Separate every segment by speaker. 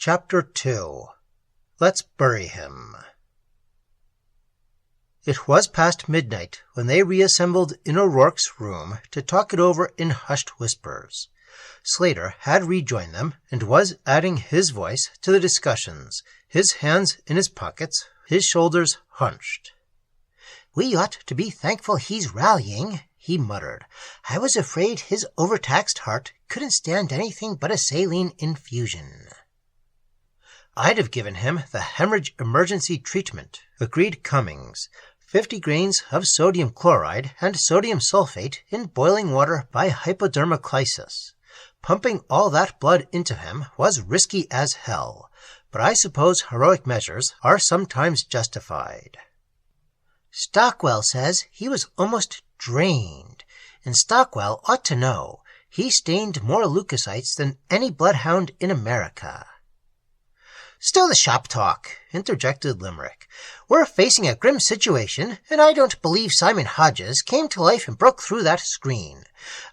Speaker 1: Chapter 2. Let's Bury Him. It was past midnight when they reassembled in O'Rourke's room to talk it over in hushed whispers. Slater had rejoined them and was adding his voice to the discussions, his hands in his pockets, his shoulders hunched.
Speaker 2: "We ought to be thankful he's rallying," he muttered. "I was afraid his overtaxed heart couldn't stand anything but a saline infusion."
Speaker 1: "I'd have given him the hemorrhage emergency treatment," agreed Cummings. 50 grains of sodium chloride and sodium sulfate in boiling water by hypodermoclysis. Pumping all that blood into him was risky as hell, but I suppose heroic measures are sometimes justified.
Speaker 2: "Stockwell says he was almost drained, and Stockwell ought to know. He stained more leukocytes than any bloodhound in America."
Speaker 1: "Still the shop talk," interjected Limerick. "We're facing a grim situation, and I don't believe Simon Hodges came to life and broke through that screen.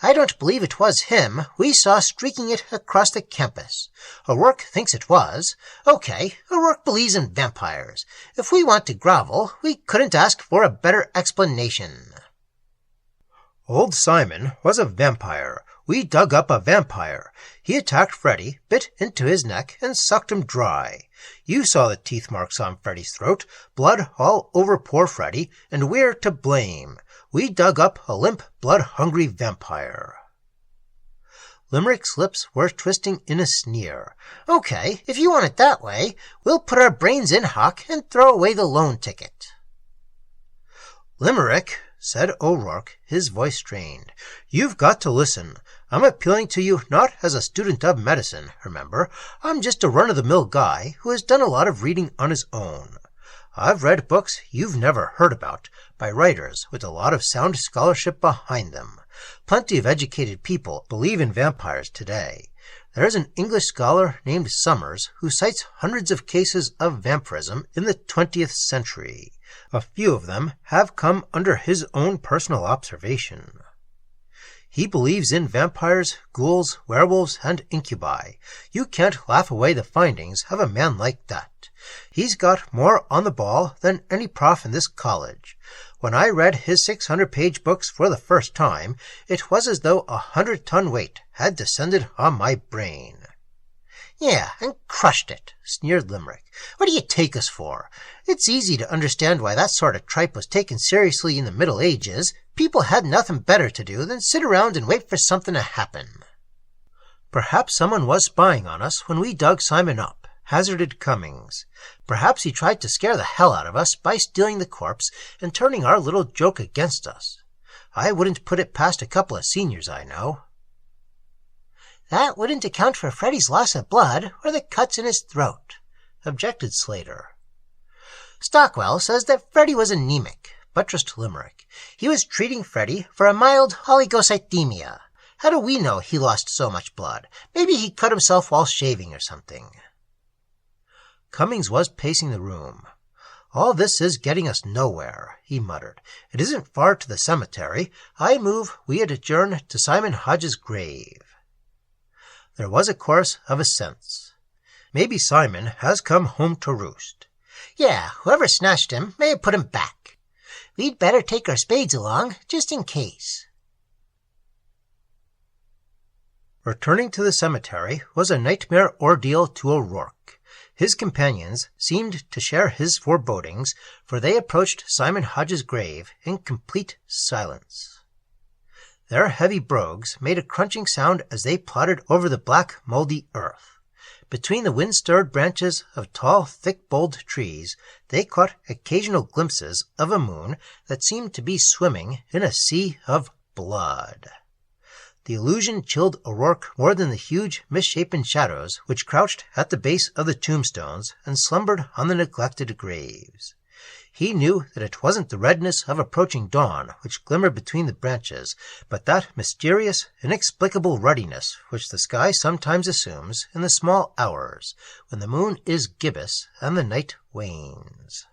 Speaker 1: I don't believe it was him we saw streaking it across the campus. O'Rourke thinks it was. Okay, O'Rourke believes in vampires. If we want to grovel, we couldn't ask for a better explanation." "Old Simon was a vampire. We dug up a vampire. He attacked Freddy, bit into his neck, and sucked him dry. You saw the teeth marks on Freddy's throat, blood all over poor Freddy, and we're to blame. We dug up a limp, blood-hungry vampire." Limerick's lips were twisting in a sneer. "Okay, if you want it that way, we'll put our brains in hock and throw away the loan ticket." "Limerick," said O'Rourke, his voice strained, "you've got to listen. I'm appealing to you not as a student of medicine, remember. I'm just a run-of-the-mill guy who has done a lot of reading on his own. I've read books you've never heard about, by writers with a lot of sound scholarship behind them. Plenty of educated people believe in vampires today. There's an English scholar named Summers who cites hundreds of cases of vampirism in the 20th century. A few of them have come under his own personal observation. He believes in vampires, ghouls, werewolves, and incubi. You can't laugh away the findings of a man like that. He's got more on the ball than any prof in this college. When I read his 600-page books for the first time, it was as though a 100-ton weight had descended on my brain." "Yeah, and crushed it," sneered Limerick. "What do you take us for? It's easy to understand why that sort of tripe was taken seriously in the Middle Ages. People had nothing better to do than sit around and wait for something to happen." "Perhaps someone was spying on us when we dug Simon up," hazarded Cummings. "Perhaps he tried to scare the hell out of us by stealing the corpse and turning our little joke against us. I wouldn't put it past a couple of seniors I know."
Speaker 2: "That wouldn't account for Freddy's loss of blood or the cuts in his throat," objected Slater.
Speaker 1: "Stockwell says that Freddy was anemic," buttressed Limerick. "He was treating Freddy for a mild oligocythemia. How do we know he lost so much blood? Maybe he cut himself while shaving or something." Cummings was pacing the room. "All this is getting us nowhere," he muttered. "It isn't far to the cemetery. I move we adjourn to Simon Hodges' grave." There was a chorus of assents. "Maybe Simon has come home to roost."
Speaker 2: "Yeah, whoever snatched him may have put him back. We'd better take our spades along, just in case."
Speaker 1: Returning to the cemetery was a nightmare ordeal to O'Rourke. His companions seemed to share his forebodings, for they approached Simon Hodges' grave in complete silence. Their heavy brogues made a crunching sound as they plodded over the black, moldy earth. Between the wind-stirred branches of tall, thick-boled trees, they caught occasional glimpses of a moon that seemed to be swimming in a sea of blood. The illusion chilled O'Rourke more than the huge, misshapen shadows which crouched at the base of the tombstones and slumbered on the neglected graves. He knew that it wasn't the redness of approaching dawn which glimmered between the branches, but that mysterious, inexplicable ruddiness which the sky sometimes assumes in the small hours, when the moon is gibbous and the night wanes.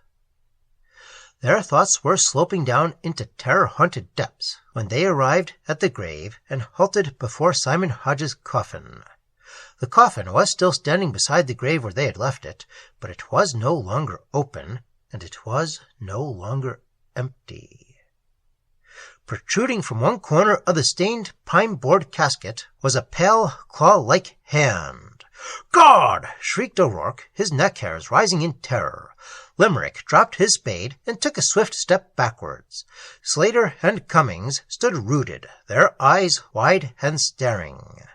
Speaker 1: Their thoughts were sloping down into terror-haunted depths when they arrived at the grave and halted before Simon Hodges' coffin. The coffin was still standing beside the grave where they had left it, but it was no longer open, and it was no longer empty. Protruding from one corner of the stained pine-board casket was a pale, claw-like hand. "God!" shrieked O'Rourke, his neck hairs rising in terror. Limerick dropped his spade and took a swift step backwards. Slater and Cummings stood rooted, their eyes wide and staring.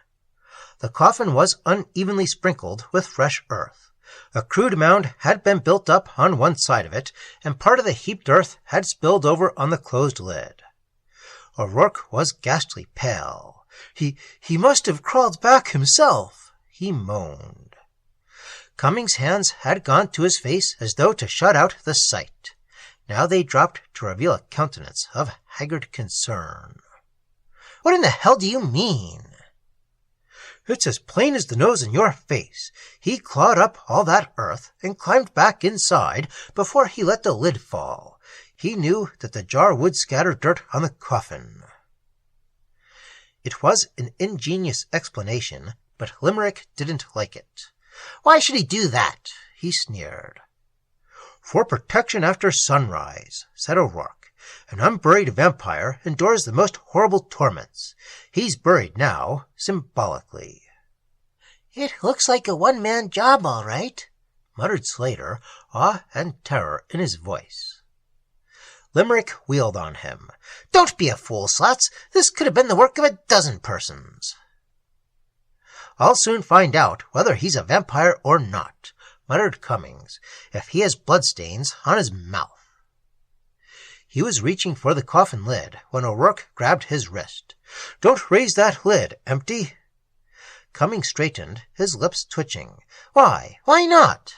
Speaker 1: The coffin was unevenly sprinkled with fresh earth. A crude mound had been built up on one side of it, and part of the heaped earth had spilled over on the closed lid. O'Rourke was ghastly pale. He must have crawled back himself," he moaned. Cummings' hands had gone to his face as though to shut out the sight. Now they dropped to reveal a countenance of haggard concern.
Speaker 2: "What in the hell do you mean?"
Speaker 1: "It's as plain as the nose in your face. He clawed up all that earth and climbed back inside before he let the lid fall. He knew that the jar would scatter dirt on the coffin." It was an ingenious explanation, but Limerick didn't like it.
Speaker 2: "Why should he do that?" he sneered.
Speaker 1: "For protection after sunrise," said O'Rourke. "An unburied vampire endures the most horrible torments. He's buried now, symbolically."
Speaker 2: "It looks like a one-man job, all right,"
Speaker 1: muttered Slater, awe and terror in his voice. Limerick wheeled on him.
Speaker 2: "Don't be a fool, Slats. This could have been the work of a dozen persons."
Speaker 1: "I'll soon find out whether he's a vampire or not," muttered Cummings, "if he has bloodstains on his mouth." He was reaching for the coffin lid when O'Rourke grabbed his wrist. "Don't raise that lid, Empty." Cummings straightened, his lips twitching.
Speaker 2: "Why? Why not?"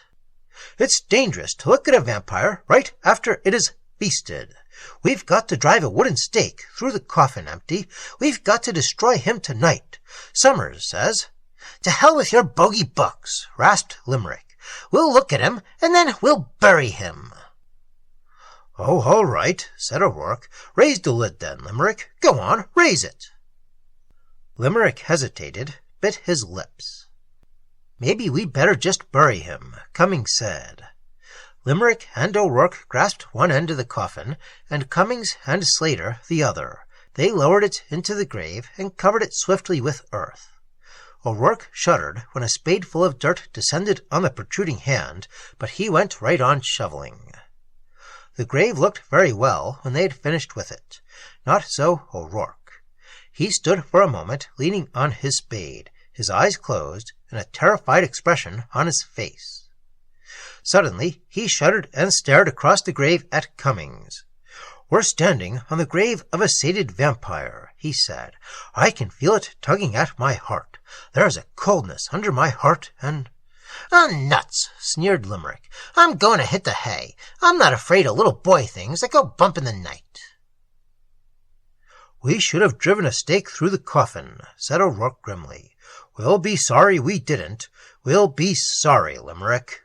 Speaker 1: "It's dangerous to look at a vampire right after it is feasted. We've got to drive a wooden stake through the coffin, Empty. We've got to destroy him tonight. Summers says—"
Speaker 2: "To hell with your bogey books," rasped Limerick. "We'll look at him, and then we'll bury him."
Speaker 1: "Oh, all right," said O'Rourke. "Raise the lid then, Limerick. Go on, raise it." Limerick hesitated, bit his lips. "Maybe we'd better just bury him," Cummings said. Limerick and O'Rourke grasped one end of the coffin, and Cummings and Slater the other. They lowered it into the grave and covered it swiftly with earth. O'Rourke shuddered when a spadeful of dirt descended on the protruding hand, but he went right on shoveling. The grave looked very well when they had finished with it. Not so O'Rourke. He stood for a moment leaning on his spade, his eyes closed, and a terrified expression on his face. Suddenly he shuddered and stared across the grave at Cummings. "We're standing on the grave of a sated vampire," he said. "I can feel it tugging at my heart. There's a coldness under my heart and—"
Speaker 2: "Oh, nuts!" sneered Limerick. "I'm going to hit the hay. I'm not afraid of little boy things that go bump in the night."
Speaker 1: "We should have driven a stake through the coffin," said O'Rourke grimly. "We'll be sorry we didn't. We'll be sorry, Limerick."